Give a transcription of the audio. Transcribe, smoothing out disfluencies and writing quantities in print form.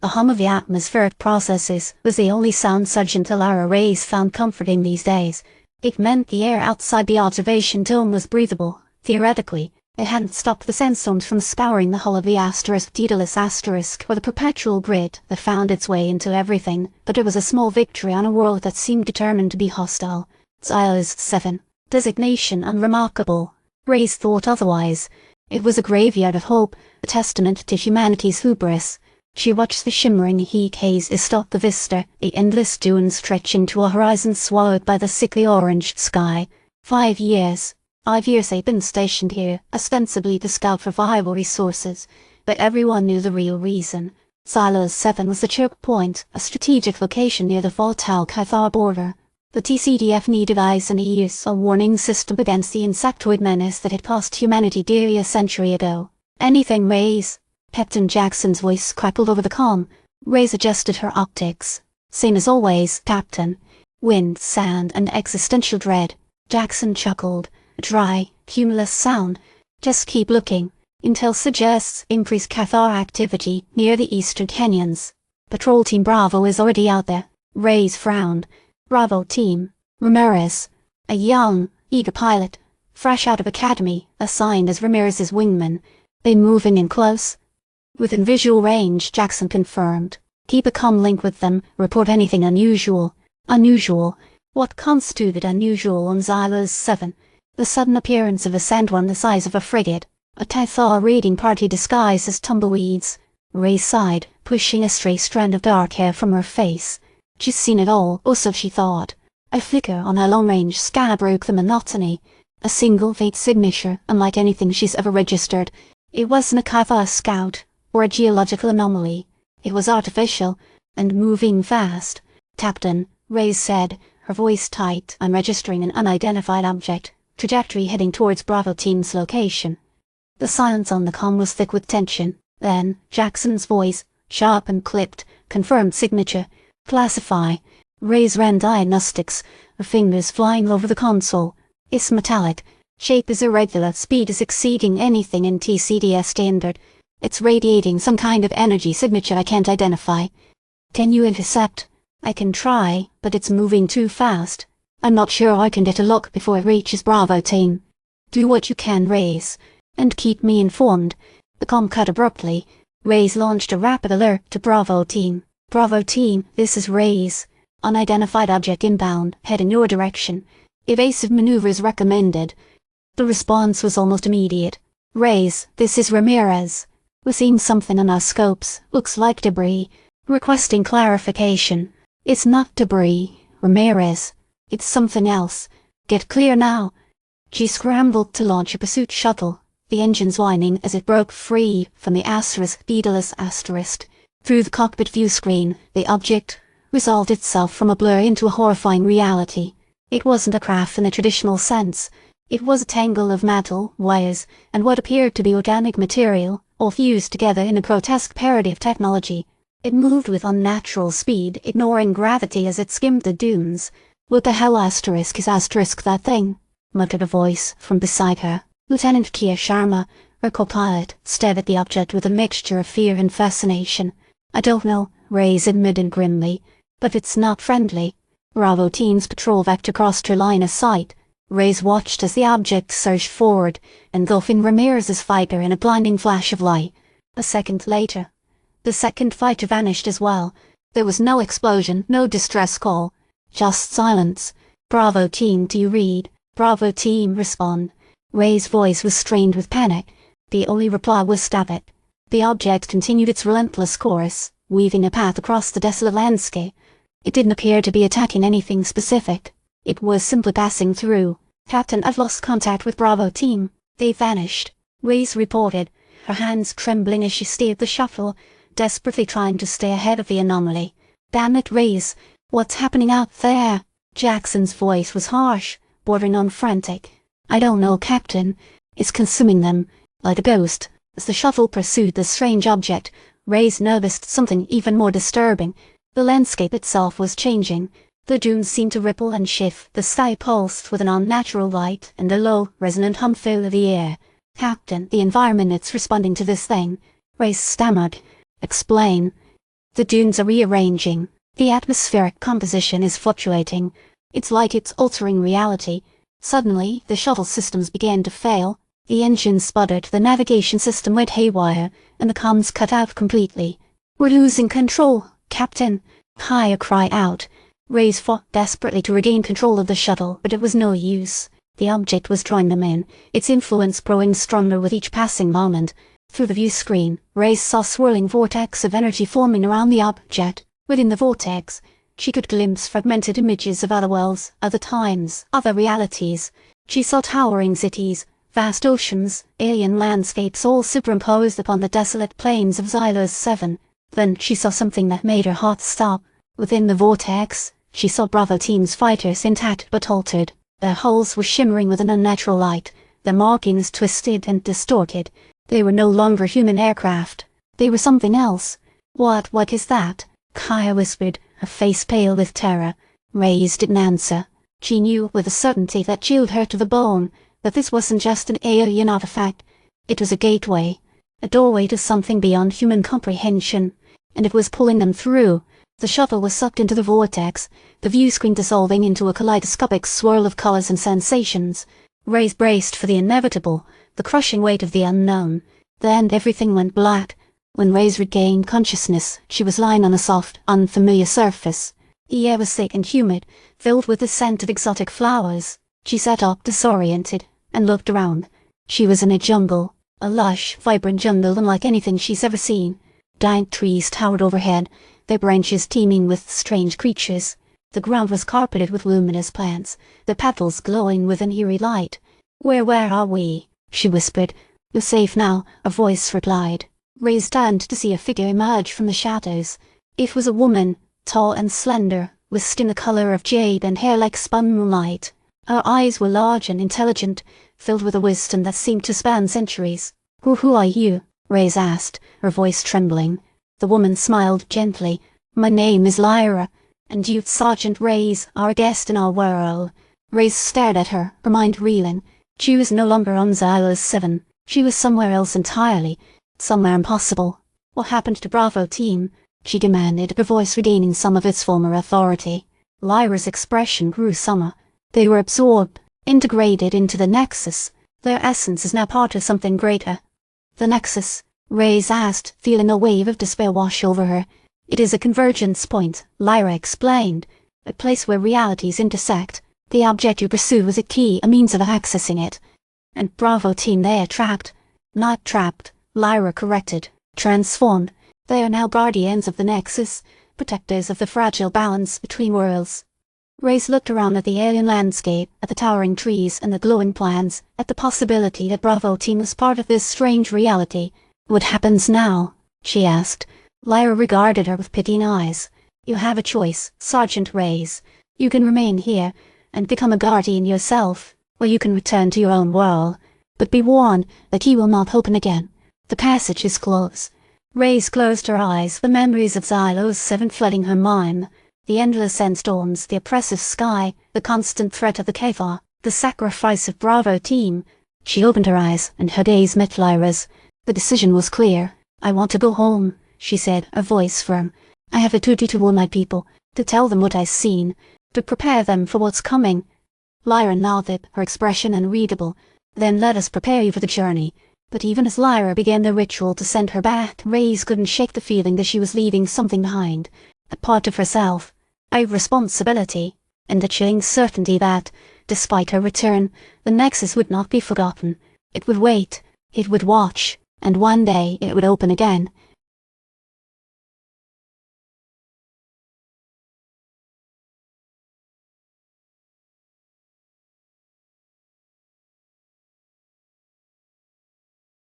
The hum of the atmospheric processes was the only sound Sergeant Lyra Reyes found comforting these days. It meant the air outside the observation dome was breathable. Theoretically, it hadn't stopped the sandstorms from scouring the hull of the Daedalus or the perpetual grid that found its way into everything, but it was a small victory on a world that seemed determined to be hostile. Xylo's 7. Designation unremarkable. Reyes thought otherwise. It was a graveyard of hope, a testament to humanity's hubris. She watched the shimmering heat haze distort the vista, the endless dunes stretching to a horizon swallowed by the sickly orange sky. 5 years. 5 years they'd been stationed here, ostensibly to scout for viable resources, but everyone knew the real reason. Xylo's 7 was the choke point, a strategic location near the Voltal-Cathar border. The TCDF needed eyes and ears, a warning system against the insectoid menace that had cost humanity dearly a century ago. Anything Reyes? Captain Jackson's voice crackled over the comm. Reyes adjusted her optics. Same as always, Captain. Wind, sand, and existential dread. Jackson chuckled. A dry, humorless sound. Just keep looking. Intel suggests increased Cathar activity near the eastern canyons. Patrol Team Bravo is already out there. Reyes frowned. Bravo Team. Ramirez. A young, eager pilot. Fresh out of academy, assigned as Ramirez's wingman. They moving in close? Within visual range, Jackson confirmed. Keep a comm link with them, report anything unusual. Unusual? What constituted unusual on Xylo's 7? The sudden appearance of a sand one the size of a frigate. A Cathar raiding party disguised as tumbleweeds. Reyes sighed, pushing a stray strand of dark hair from her face. She's seen it all, or so she thought. A flicker on her long-range scanner broke the monotony. A single faint signature, unlike anything she's ever registered. It wasn't a Cathar scout, or a geological anomaly. It was artificial, and moving fast. Captain, Reyes said, her voice tight. I'm registering an unidentified object. Trajectory heading towards Bravo Team's location. The silence on the comm was thick with tension. Then, Jackson's voice, sharp and clipped, confirmed signature. Classify. Reyes ran diagnostics, her fingers flying over the console. It's metallic. Shape is irregular. Speed is exceeding anything in TCDS standard. It's radiating some kind of energy signature I can't identify. Can you intercept? I can try, but it's moving too fast. I'm not sure I can get a look before it reaches Bravo Team. Do what you can, Reyes, and keep me informed. The comm cut abruptly. Reyes launched a rapid alert to Bravo Team. Bravo Team, this is Reyes. Unidentified object inbound, head in your direction. Evasive maneuvers recommended. The response was almost immediate. Reyes, this is Ramirez. We're seeing something on our scopes. Looks like debris. Requesting clarification. It's not debris, Ramirez. It's something else. Get clear now. She scrambled to launch a pursuit shuttle, the engines whining as it broke free from the Daedalus asterisk. Through the cockpit view screen, the object resolved itself from a blur into a horrifying reality. It wasn't a craft in the traditional sense. It was a tangle of metal, wires, and what appeared to be organic material, all fused together in a grotesque parody of technology. It moved with unnatural speed, ignoring gravity as it skimmed the dunes. What the hell asterisk is asterisk that thing? Muttered a voice from beside her. Lieutenant Kia Sharma, her co-pilot, stared at the object with a mixture of fear and fascination. I don't know, Reyes admitted grimly, but it's not friendly. Bravo Team's patrol vector crossed her line of sight. Reyes watched as the object surged forward, engulfing Ramirez's fighter in a blinding flash of light. A second later, the second fighter vanished as well. There was no explosion, no distress call. Just silence. Bravo Team, do you read? Bravo Team, respond. Reyes' voice was strained with panic. The only reply was static. The object continued its relentless course, weaving a path across the desolate landscape. It didn't appear to be attacking anything specific. It was simply passing through. Captain, I've lost contact with Bravo Team. They vanished. Reyes reported, her hands trembling as she steered the shuttle, desperately trying to stay ahead of the anomaly. Damn it, Reyes. What's happening out there? Jackson's voice was harsh, bordering on frantic. I don't know, Captain. It's consuming them, like a ghost. As the shuttle pursued the strange object, Reyes noticed something even more disturbing. The landscape itself was changing. The dunes seemed to ripple and shift, the sky pulsed with an unnatural light and a low, resonant hum filled the air. Captain, the environment it's responding to this thing. Reyes stammered. Explain. The dunes are rearranging. The atmospheric composition is fluctuating. It's like it's altering reality. Suddenly, the shuttle systems began to fail. The engines sputtered, the navigation system went haywire, and the comms cut out completely. "We're losing control, Captain!" Kaya cried out. Reyes fought desperately to regain control of the shuttle, but it was no use. The object was drawing them in, its influence growing stronger with each passing moment. Through the view screen, Reyes saw a swirling vortex of energy forming around the object. Within the vortex, she could glimpse fragmented images of other worlds, other times, other realities. She saw towering cities, vast oceans, alien landscapes all superimposed upon the desolate plains of Xylos 7. Then she saw something that made her heart stop. Within the vortex, she saw Bravo Team's fighters intact but altered. Their hulls were shimmering with an unnatural light, their markings twisted and distorted. They were no longer human aircraft. They were something else. What is that?" Kaya whispered, her face pale with terror. Reyes didn't answer. She knew with a certainty that chilled her to the bone that this wasn't just an alien artifact. It was a gateway, a doorway to something beyond human comprehension, and it was pulling them through. The shuttle was sucked into the vortex, the view screen dissolving into a kaleidoscopic swirl of colors and sensations. Reyes braced for the inevitable, the crushing weight of the unknown. Then everything went black. When Reyes regained consciousness, she was lying on a soft, unfamiliar surface. The air was thick and humid, filled with the scent of exotic flowers. She sat up disoriented, and looked around. She was in a jungle, a lush, vibrant jungle unlike anything she's ever seen. Giant trees towered overhead, their branches teeming with strange creatures. The ground was carpeted with luminous plants, their petals glowing with an eerie light. Where are we?" she whispered. "You're safe now," a voice replied. Reyes turned to see a figure emerge from the shadows. It was a woman, tall and slender, with skin the color of jade and hair like spun moonlight. Her eyes were large and intelligent, filled with a wisdom that seemed to span centuries. Who are you?" Reyes asked, her voice trembling. The woman smiled gently. "My name is Lyra, and you, Sergeant Reyes, are a guest in our world." Reyes stared at her, her mind reeling. She was no longer on Xylos 7. She was somewhere else entirely, somewhere impossible. "What happened to Bravo Team?" she demanded, her voice regaining some of its former authority. Lyra's expression grew summer. "They were absorbed, integrated into the Nexus. Their essence is now part of something greater." "The Nexus?" Reyes asked, feeling a wave of despair wash over her. "It is a convergence point," Lyra explained. "A place where realities intersect. The object you pursue is a key, a means of accessing it. And Bravo Team, they are trapped." "Not trapped," Lyra corrected. "Transformed. They are now guardians of the Nexus, protectors of the fragile balance between worlds." Reyes looked around at the alien landscape, at the towering trees and the glowing plants, at the possibility that Bravo Team was part of this strange reality. "What happens now?" she asked. Lyra regarded her with pitying eyes. "You have a choice, Sergeant Reyes. You can remain here, and become a guardian yourself, or you can return to your own world. But be warned, the key will not open again. The passage is closed." Reyes closed her eyes, the memories of Xylos 7 flooding her mind. The endless sandstorms, the oppressive sky, the constant threat of the Keva, the sacrifice of Bravo Team. She opened her eyes, and her gaze met Lyra's. The decision was clear. "I want to go home," she said, her voice firm. "I have a duty to warn my people, to tell them what I've seen, to prepare them for what's coming." Lyra nodded, her expression unreadable. "Then let us prepare you for the journey." But even as Lyra began the ritual to send her back, Reyes couldn't shake the feeling that she was leaving something behind, a part of herself, a responsibility, and a chilling certainty that, despite her return, the Nexus would not be forgotten. It would wait, it would watch, and one day it would open again.